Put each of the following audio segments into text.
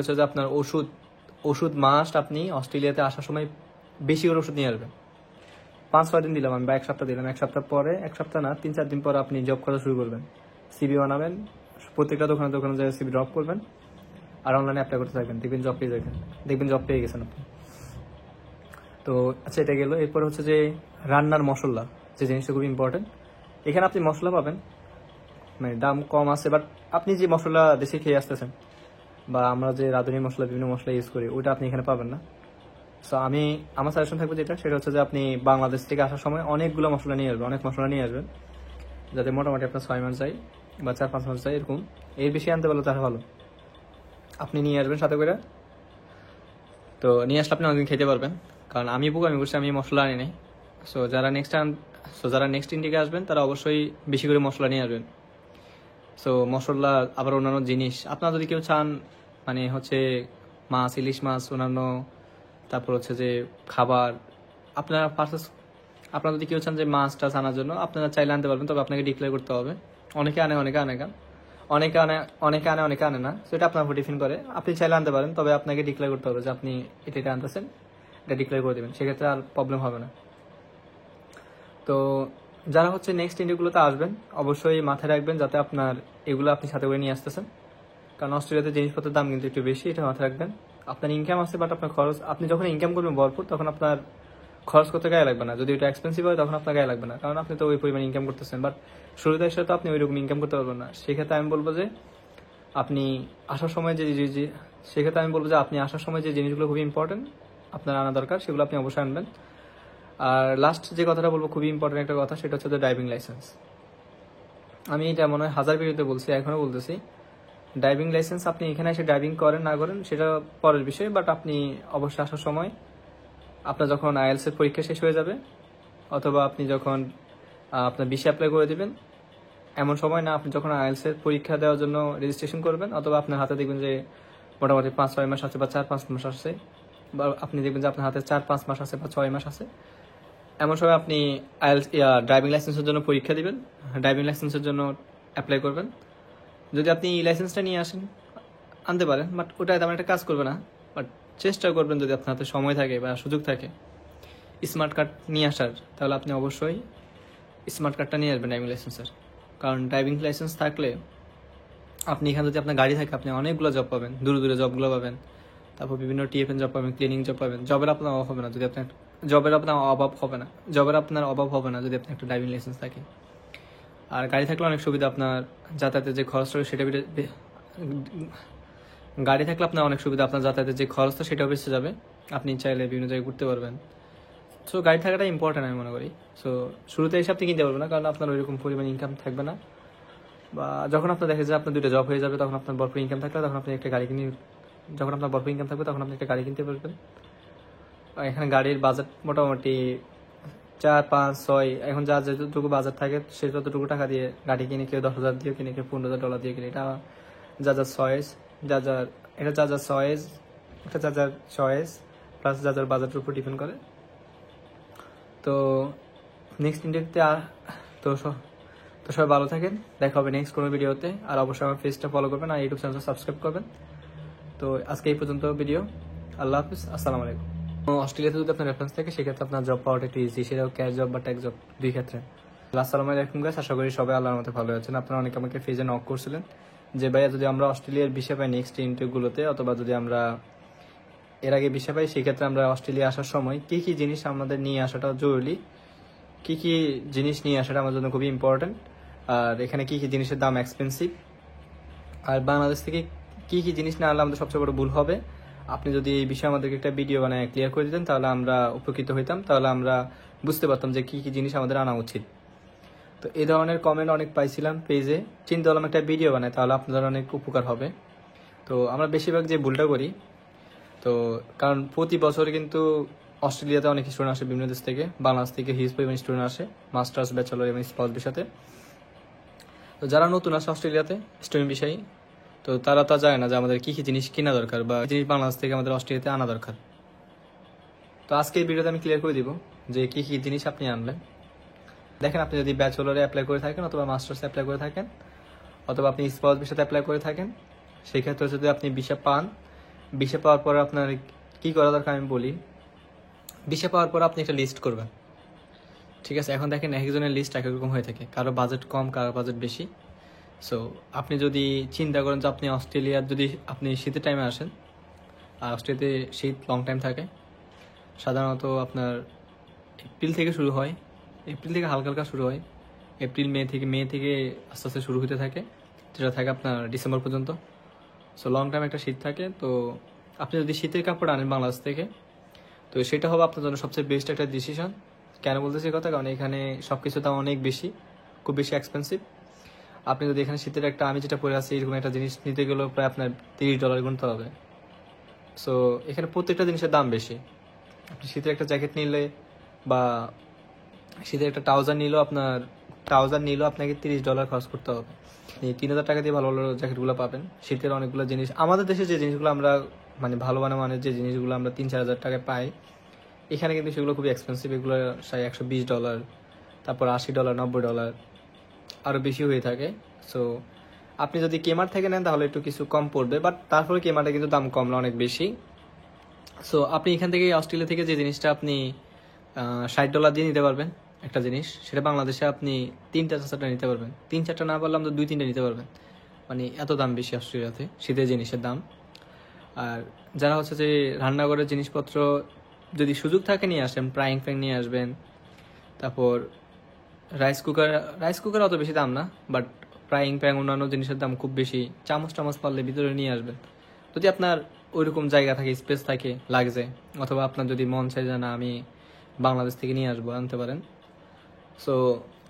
হচ্ছে যে আপনার ওষুধ মাস্ট আপনি অস্ট্রেলিয়াতে আসার সময় বেশি করে ওষুধ নিয়ে আসবেন। 5-6 দিন দিলাম আমি, বা 1 সপ্তাহ দিলাম, 1 সপ্তাহ পরে, 1 সপ্তাহ না 3-4 দিন পরে আপনি জব করা শুরু করবেন। সিভি বানাবেন, প্রত্যেকটা দোকানে যায় সিভি ড্রপ করবেন, আর অনলাইনে অ্যাপ্লাই করতে থাকবেন, দেখবেন জব পেয়ে গেছেন আপনি। তো আচ্ছা, এটা গেল। এরপর হচ্ছে যে রান্নার মশলা, যে জিনিসটা খুব ইম্পর্টেন্ট। এখানে আপনি মশলা পাবেন, মানে দাম কম আছে, বাট আপনি যে মশলা দেশে খেয়ে আসতেছেন বা আমরা যে রাঁধুনি মশলা, বিভিন্ন মশলা ইউজ করি, ওইটা আপনি এখানে পাবেন না। সো আমার সাজেশন থাকবে সেটা হচ্ছে যে আপনি বাংলাদেশ থেকে আসার সময় অনেক মশলা নিয়ে আসবেন, যাতে মোটামুটি আপনার 6 মাস যায় বা 4-5 মাস যায়, এরকম। এর বেশি আনতে পারলে তার ভালো। আপনি নিয়ে আসবেন সাথে করে। তো নিয়ে আসলে আপনি অনেকদিন খেতে পারবেন, কারণ আমি করছি, আমি মশলা আনি নাই। সো যারা নেক্সট ইন্ডিয়াকে আসবেন তারা অবশ্যই বেশি করে মশলা নিয়ে আসবেন। সো মশলা, আবার অন্যান্য জিনিস আপনারা যদি কেউ চান, মানে হচ্ছে মাছ, ইলিশ মাছ, অন্যান্য, তারপর হচ্ছে যে খাবার, আপনারা যদি কেউ চান যে মাছ টাছ আনার জন্য, আপনারা চাইলে আনতে পারবেন, তবে আপনাকে ডিক্লেয়ার করতে হবে। অনেকে আনে না, তো এটা আপনার উপর ডিপেন্ড করে। আপনি চাইলে আনতে পারেন, তবে আপনাকে ডিক্লেয়ার করতে হবে যে আপনি এটা আনতেছেন, এটা ডিক্লেয়ার করে দেবেন, সেক্ষেত্রে আর প্রবলেম হবে না। তো যারা হচ্ছে নেক্সট ইন্ডিয়াগুলোতে আসবেন, অবশ্যই মাথায় রাখবেন যাতে আপনার এগুলো আপনি সাথে করে নিয়ে আসতেছেন, কারণ অস্ট্রেলিয়াতে জিনিসপত্রের দাম কিন্তু একটু বেশি, এটা মাথায় রাখবেন। আপনার ইনকাম আছে, বাট আপনার খরচ, আপনি যখন ইনকাম করবেন ভরপুর, তখন আপনার খরচ করতে গায়ে লাগবে না। যদি এটা এক্সপেন্সিভ হয়, তখন আপনার গায়ে লাগবে না, কারণ আপনি তো ওই পরিমাণ ইনকাম করতেছেন। বাট শুরুতে এসে তো আপনি ওইরকম ইনকাম করতে পারবেন না। সেক্ষেত্রে আমি বলবো যে আপনি আসার সময় আপনি আসার সময় যে জিনিসগুলো খুবই ইম্পর্টেন্ট আপনার আনা দরকার, সেগুলো আপনি অবশ্যই আনবেন। আর লাস্ট যে কথাটা বলবো, খুবই ইম্পর্টেন্ট একটা কথা, সেটা হচ্ছে ড্রাইভিং লাইসেন্স। আমি এটা মনে হয় 1000 ভিডিওতে বলছি, এখনো বলতেছি। ড্রাইভিং লাইসেন্স আপনি এখানে এসে ড্রাইভিং করেন না করেন সেটা পরের বিষয়, বাট আপনি অবশ্যই আসার সময়, আপনার যখন আইএলটিএস এর পরীক্ষা শেষ হয়ে যাবে, অথবা আপনি যখন আপনার ভিসা অ্যাপ্লাই করে দিবেন, এমন সময় না, আপনি যখন আইএলটিএস এর পরীক্ষা দেওয়ার জন্য রেজিস্ট্রেশন করবেন, অথবা আপনার হাতে দেখবেন যে মোটামুটি 5-6 মাস আছে বা 4-5 মাস আছে, বা আপনি দেখবেন যে আপনার হাতে 4-5 মাস আছে বা 6 মাস আছে, এমন সময় আপনি ড্রাইভিং লাইসেন্সের জন্য পরীক্ষা দিবেন, ড্রাইভিং লাইসেন্সের জন্য অ্যাপ্লাই করবেন। যদি আপনি লাইসেন্সটা নিয়ে আনতে পারেন, বাট ওটা তেমন একটা কাজ করবে না, বাট চেষ্টা করবেন যদি আপনার হাতে সময় থাকে বা সুযোগ থাকে স্মার্ট কার্ড নিয়ে আসার, তাহলে আপনি অবশ্যই স্মার্ট কার্ডটা নিয়ে আসবেন ড্রাইভিং লাইসেন্সের। কারণ ড্রাইভিং লাইসেন্স থাকলে আপনি এখানে, যদি আপনার গাড়ি থাকে, আপনি অনেকগুলো জব পাবেন, দূরে জবগুলো পাবেন, তারপর বিভিন্ন টিএফএন জব পাবেন, ক্লিনিং জব পাবেন। জবের আপনার অভাব হবে না যদি একটা ড্রাইভিং লাইসেন্স থাকে। আর গাড়ি থাকলে অনেক সুবিধা, আপনার যাতায়াতের যে খরচটা সেটাও বেঁচে যাবে। আপনি চাইলে বিভিন্ন জায়গায় ঘুরতে পারবেন। সো গাড়ি থাকাটা ইম্পর্টেন্ট আমি মনে করি। সো শুরুতে এসে আপনি কিনতে পারবেন না, কারণ আপনার ওইরকম পরিমাণ ইনকাম থাকবে না, বা যখন আপনার দেখা যায় আপনার 2টা জব হয়ে যাবে, তখন আপনার ভরপুর ইনকাম থাকলে তখন আপনি একটা গাড়ি কিনতে পারবেন। এখানে গাড়ির বাজেট মোটামুটি 4-5-6, এখন যতটুকু বাজেট থাকে সে ততটুকু টাকা দিয়ে গাড়ি কিনে, কেউ $10,000 দিয়ে কিনে, কেউ $15,000 দিয়ে কিনে। এটা চয়েস প্লাস বাজেটের উপর ডিপেন্ড করে। তো নেক্সট ইন্ডিয়াতে তো সবাই ভালো থাকেন, দেখা হবে নেক্সট কোনো ভিডিওতে। আর অবশ্যই আমার পেজটা ফলো করবেন আর ইউটিউব চ্যানেলটা সাবস্ক্রাইব করবেন। তো আজকে এই পর্যন্ত ভিডিও। আল্লাহ হাফিজ, আসসালামু আলাইকুম। অস্ট্রেলিয়াতে যদি আপনার রেফারেন্স থাকে, সেক্ষেত্রে আপনার জব পাওয়াটা একটু ইজি, সেটাও ক্যাশ জব বা ট্যাক্স জব, দুই ক্ষেত্রে। আসসালামু আলাইকুম গাইস, আশা করি সবাই আল্লাহর মতো ভালো আছেন। আপনারা অনেকে আমাকে পেজে নক করছিলেন যে ভাইয়া, যদি আমরা অস্ট্রেলিয়ার ভিসা পাই নেক্সট ইন্টারভিউগুলোতে, অথবা যদি আমরা এর আগে ভিসা পাই, সেক্ষেত্রে আমরা অস্ট্রেলিয়া আসার সময় কি কি জিনিস আমাদের নিয়ে আসাটা জরুরি, কি কি জিনিস নিয়ে আসাটা আমার জন্য খুবই ইম্পর্টেন্ট, আর এখানে কি কি জিনিসের দাম এক্সপেন্সিভ, আর বাংলাদেশ থেকে কি কি জিনিস না আনলে আমাদের সবচেয়ে বড় ভুল হবে। আপনি যদি এই বিষয়ে আমাদেরকে একটা ভিডিও বানায় ক্লিয়ার করে দিতেন, তাহলে আমরা উপকৃত হইতাম, তাহলে আমরা বুঝতে পারতাম যে কি কি জিনিস আমাদের আনা উচিত। তো এই ধরনের কমেন্ট অনেক পাইছিলাম পেজে, চিন্তা করলাম একটা ভিডিও বানাই, তাহলে আপনাদের অনেক উপকার হবে। তো আমরা বেশিরভাগ যে ভুলটা করি, তো কারণ প্রতি বছর কিন্তু অস্ট্রেলিয়াতে অনেক স্টুডেন্ট আসে বিভিন্ন দেশ থেকে, বাংলাদেশ থেকে হিউজ পরিমাণ স্টুডেন্ট আসে মাস্টার্স, ব্যাচেলর এবং স্পাউস বিষয়তে। তো যারা নতুন আসে অস্ট্রেলিয়াতে স্টুডেন্ট বিষয়ে, তো তারা তা জানে না যে আমাদের কি কি জিনিস কেনা দরকার বা জিনিস বাংলাদেশ থেকে আমাদের অস্ট্রেলিয়াতে আনা দরকার। তো আজকে এই ভিডিওতে আমি ক্লিয়ার করে দিব যে কি কি জিনিস আপনি আনবেন। দেখেন, আপনি যদি ব্যাচেলরে অ্যাপ্লাই করে থাকেন, অথবা মাস্টার্সে অ্যাপ্লাই করে থাকেন, অথবা আপনি স্পাউস ভিসাতে অ্যাপ্লাই করে থাকেন, সেই ক্ষেত্রে যদি আপনি ভিসা পান, 20-এ পাওয়ার পর আপনার কি করা দরকার আমি বলি। 20-এ পাওয়ার পর আপনি একটা লিস্ট করবেন, ঠিক আছে? এখন দেখেন একজনের লিস্ট এক রকম হয়ে থাকে, কারো বাজেট কম, কারো বাজেট বেশি। সো আপনি যদি চিন্তা করেন যে আপনি অস্ট্রেলিয়ার যদি আপনি শীতের টাইমে আসেন, আর অস্ট্রেলিয়াতে শীত লং টাইম থাকে, সাধারণত আপনার এপ্রিল থেকে শুরু হয়, এপ্রিল থেকে হালকা হালকা শুরু হয়, এপ্রিল মে থেকে আস্তে আস্তে শুরু হতে থাকে, যেটা থাকে আপনার ডিসেম্বর পর্যন্ত। সো লং টাইম একটা শীত থাকে। তো আপনি যদি শীতের কাপড় আনেন বাংলাদেশ থেকে, তো সেটা হবে আপনার জন্য সবচেয়ে বেস্ট একটা ডিসিশন। কেন বলতেছি কথা, কারণ এখানে সব কিছুর দাম অনেক বেশি, খুব বেশি এক্সপেন্সিভ। আপনি যদি এখানে শীতের একটা, আমি যেটা পরে আছি এরকম একটা জিনিস নিতে গেলেও প্রায় আপনার $30 গুনতে হবে। সো এখানে প্রত্যেকটা জিনিসের দাম বেশি। আপনি শীতের একটা জ্যাকেট নিলে বা শীতের একটা ট্রাউজার নিলেও আপনাকে $30 খরচ করতে হবে। আপনি 3,000 টাকা দিয়ে ভালো ভালো জ্যাকেটগুলো পাবেন। শীতের অনেকগুলো জিনিস আমাদের দেশে যে জিনিসগুলো আমরা মানে ভালো মানের যে জিনিসগুলো আমরা 3-4 হাজার টাকায় পাই, এখানে কিন্তু সেগুলো খুবই এক্সপেন্সিভ। এগুলো প্রায় $120, তারপর $80, $90 আরও বেশি হয়ে থাকে। সো আপনি যদি কেমার থেকে নেন তাহলে একটু কিছু কম পড়বে, বাট তারপরে কেমারটা কিন্তু দাম কম না, অনেক বেশি। সো আপনি এখান থেকে অস্ট্রেলিয়া থেকে যে জিনিসটা আপনি $60 দিয়ে নিতে পারবেন একটা জিনিস, সেটা বাংলাদেশে আপনি 3-4টা নিতে পারবেন। 3-4টা না পারলাম তো 2-3টা নিতে পারবেন। মানে এত দাম বেশি অস্ট্রেলিয়াতে শীতের জিনিসের দাম। আর যারা হচ্ছে যে রান্নাঘরের জিনিসপত্র যদি সুযোগ থাকে নিয়ে আসেন, ফ্রাইং প্যান নিয়ে আসবেন, তারপর রাইস কুকার অত বেশি দাম না, বাট ফ্রাইং প্যান অন্যান্য জিনিসের দাম খুব বেশি। চামচ টামচ পারলে ভিতরে নিয়ে আসবেন, যদি আপনার ওইরকম জায়গা থাকে, স্পেস থাকে লাগছে, অথবা আপনার যদি মন চাই যে না আমি বাংলাদেশ থেকে নিয়ে আসবো, আনতে পারেন। সো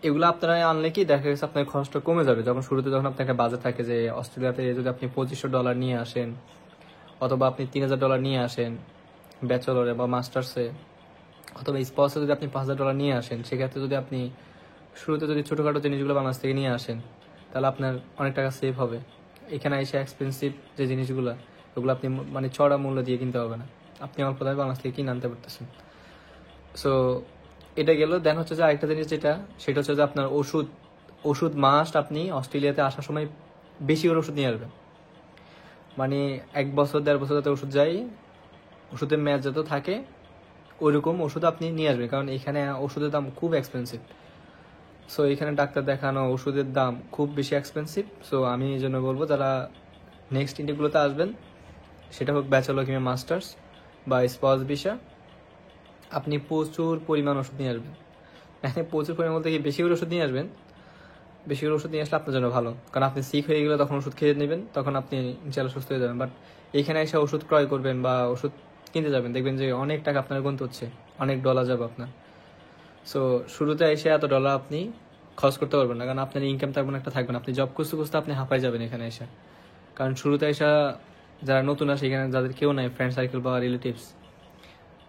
এগুলো আপনারা আনলে কি দেখা গেছে আপনার খরচটা কমে যাবে। যখন শুরুতে যখন আপনার একটা বাজেট থাকে যে অস্ট্রেলিয়াতে যদি আপনি $2,500 নিয়ে আসেন, অথবা আপনি $3,000 নিয়ে আসেন ব্যাচেলরে বা মাস্টার্সে, অথবা স্পোর্টসে যদি আপনি $5,000 নিয়ে আসেন, সেক্ষেত্রে যদি আপনি শুরুতে যদি ছোটোখাটো জিনিসগুলো বাংলাদেশ থেকে নিয়ে আসেন, তাহলে আপনার অনেক টাকা সেভ হবে। এখানে এসে এক্সপেন্সিভ যে জিনিসগুলো, ওগুলো আপনি মানে চড়া মূল্য দিয়ে কিনতে হবে না, আপনি অল্প দামে বাংলাদেশ থেকে কিনে আনতে পারতেছেন। সো এটা গেল। দেন হচ্ছে যে আরেকটা জিনিস সেটা হচ্ছে যে আপনার ওষুধ মাস্ট। আপনি অস্ট্রেলিয়াতে আসার সময় বেশি করে ওষুধ নিয়ে আসবেন। মানে 1 বছর 1.5 বছর যাতে ওষুধ যায়, ওষুধের মেয়াদ যত থাকে ওইরকম ওষুধ আপনি নিয়ে আসবেন, কারণ এখানে ওষুধের দাম খুব এক্সপেন্সিভ। সো এখানে ডাক্তার দেখানো, ওষুধের দাম খুব বেশি এক্সপেন্সিভ। সো আমি এই জন্য বলবো যারা নেক্সট ইন্ডিয়াগুলোতে আসবেন, সেটা হোক ব্যাচেলর কিংবা মাস্টার্স বা স্পাউস ভিসা, আপনি প্রচুর পরিমাণ ওষুধ নিয়ে আসবেন। এখানে প্রচুর পরিমাণ বলতে কি বেশি করে ওষুধ নিয়ে আসবেন। বেশি করে ওষুধ নিয়ে আসলে আপনার জন্য ভালো, কারণ আপনি সিক হয়ে গেলে তখন ওষুধ খেয়ে নেবেন, তখন আপনি ইনশাল্লাহ সুস্থ হয়ে যাবেন। বাট এখানে এসে ওষুধ ক্রয় করবেন বা ওষুধ কিনতে যাবেন, দেখবেন যে অনেক টাকা আপনার গুনতে হচ্ছে, অনেক ডলার যাবে আপনার। সো শুরুতে এসে এত ডলার আপনি খরচ করতে পারবেন না, কারণ আপনার ইনকাম তেমন একটা থাকবে না। আপনি জব খুঁজতে খুঁজতে আপনি হাঁপাই যাবেন এখানে এসে, কারণ শুরুতে এসে যারা নতুন আসে এখানে, যাদের কেউ নাই ফ্রেন্ড সার্কেল বা রিলেটিভস,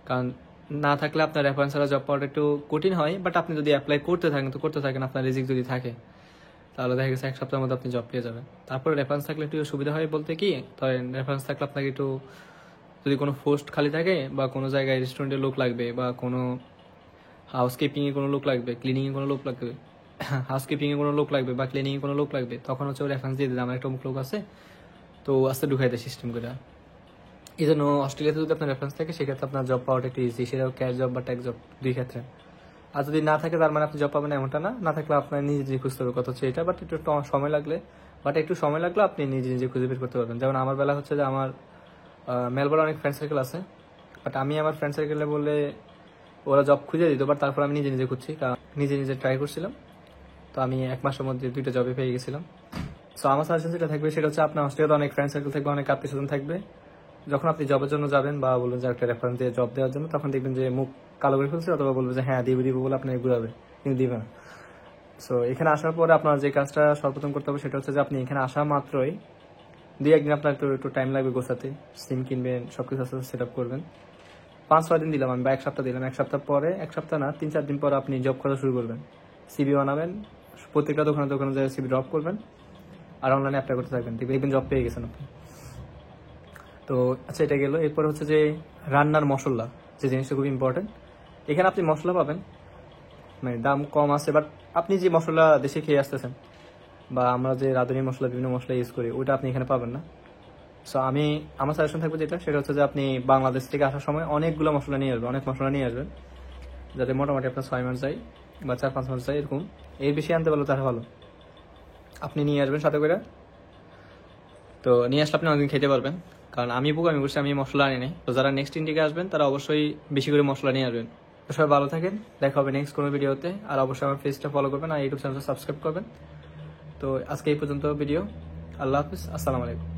কারণ না থাকলে আপনার রেফারেন্স ছাড়া জব পাওয়াটা একটু কঠিন হয়। বাট আপনি যদি অ্যাপ্লাই করতে থাকেন, আপনার রিজিক যদি থাকে, তাহলে দেখা গেছে 1 সপ্তাহের মধ্যে আপনি জব পেয়ে যাবেন। তারপরে রেফারেন্স থাকলে একটু সুবিধা হয় বলতে কি, ধরেন রেফারেন্স থাকলে আপনাকে একটু যদি কোনো পোস্ট খালি থাকে বা কোনো জায়গায় রেস্টুরেন্টের লোক লাগবে বা কোনো হাউসকিপিংয়ে কোনো লোক লাগবে, ক্লিনিংয়ে কোনো লোক লাগবে, হাউসকিপিংয়ে কোনো লোক লাগবে বা ক্লিনিংয়ে কোনো লোক লাগবে, তখন হচ্ছে ও রেফারেন্স দিয়ে দিলে আমার একটা লোক আছে, তো আস্তে ঢুকাই দেয় সিস্টেম করে। এই জন্য অস্ট্রেলিয়াতে যদি আপনার রেফারেন্স থাকে, সেক্ষেত্রে আপনার জব পাওয়াটা একটু ইজি, সেটাও ক্যাশ জব বা ট্যাক্স জব, দুই ক্ষেত্রে। আর যদি না থাকে তার মানে আপনি জব পাবেন এমনটা না থাকলে আপনার নিজে নিজে খুঁজতে হবে। কথা হচ্ছে এটা, বাট একটু সময় লাগলে আপনি নিজে নিজে খুঁজে বের করতে পারবেন। যেমন আমার বেলা হচ্ছে যে আমার মেলবোর্নে অনেক ফ্রেন্ড সার্কেল আছে, বাট আমি আমার ফ্রেন্ড সার্কেলে বললে ওরা জব খুঁজে দিত, বাট তারপর আমি নিজে নিজে খুঁজছি, কারণ নিজে ট্রাই করছিলাম। তো আমি 1 মাসের মধ্যে 2টা জবে পেয়ে গেছিলাম। সো আমার সাজেশন যেটা থাকবে সেটা হচ্ছে আপনার অস্ট্রেলিয়াতে অনেক ফ্রেন্ড সার্কেল থাকবে, অনেক আত্মীয় স্বজন থাকবে। যখন আপনি জবের জন্য যাবেন বা বলবেন যে একটা রেফারেন্স দিয়ে জব দেওয়ার জন্য, তখন দেখবেন যে মুখ কালো করে ফেলছে, অথবা বলবে যে হ্যাঁ দিব বলে আপনাকে ঘুরাবে, কিন্তু দিবে না। সো এখানে আসার পরে আপনার যে কাজটা সর্বপ্রথম করতে হবে সেটা হচ্ছে যে আপনি এখানে আসা মাত্রই 2-1 দিন আপনার একটু টাইম লাগবে গোছাতে, সিম কিনবেন, সবকিছু আস্তে আস্তে সেট আপ করবেন। 5-6 দিন দিলাম আমি বা 1 সপ্তাহ দিলাম, 1 সপ্তাহ পরে, 1 সপ্তাহ না 3-4 দিন পরে আপনি জব করা শুরু করবেন। সিভি বানাবেন, প্রত্যেকটা দোকানে যায় সিভি ড্রপ করবেন, আর অনলাইনে অ্যাপ্লাই করতে থাকবেন, দেখবেন জব পেয়ে গেছেন আপনি। তো আচ্ছা, এটা গেল। এরপর হচ্ছে যে রান্নার মশলা, যে জিনিসটা খুব ইম্পর্টেন্ট। এখানে আপনি মশলা পাবেন, মানে দাম কম আছে, বাট আপনি যে মশলা দেশে খেয়ে আসতেছেন বা আমরা যে রাঁধুনি মশলা, বিভিন্ন মশলা ইউজ করি, ওইটা আপনি এখানে পাবেন না। সো আমার সাজেশন থাকবে যেটা, সেটা হচ্ছে যে আপনি বাংলাদেশ থেকে আসার সময় অনেকগুলো মশলা নিয়ে আসবেন, অনেক মশলা নিয়ে আসবেন, যাতে মোটামুটি আপনার 6 মাস যায় বা 4-5 মাস যায়, এরকম। এর বেশি আনতে পারলে তাহলে ভালো। আপনি নিয়ে আসবেন সাথে করে। তো নিয়ে আসলে আপনি অনেকদিন খেতে পারবেন। কারণ আমি করছি, আমি মশলা আনি নাই। তো যারা নেক্সট ইন্ডিকে আসবেন তারা অবশ্যই বেশি করে মশলা নিয়ে আসবেন। তো সবাই ভালো থাকেন, দেখা হবে নেক্সট কোনো ভিডিওতে। আর অবশ্যই আমার পেজটা ফলো করবেন আর ইউটিউব চ্যানেলটা সাবস্ক্রাইব করবেন। তো আজকে এই পর্যন্ত ভিডিও। আল্লাহ হাফিজ, আসসালামু আলাইকুম।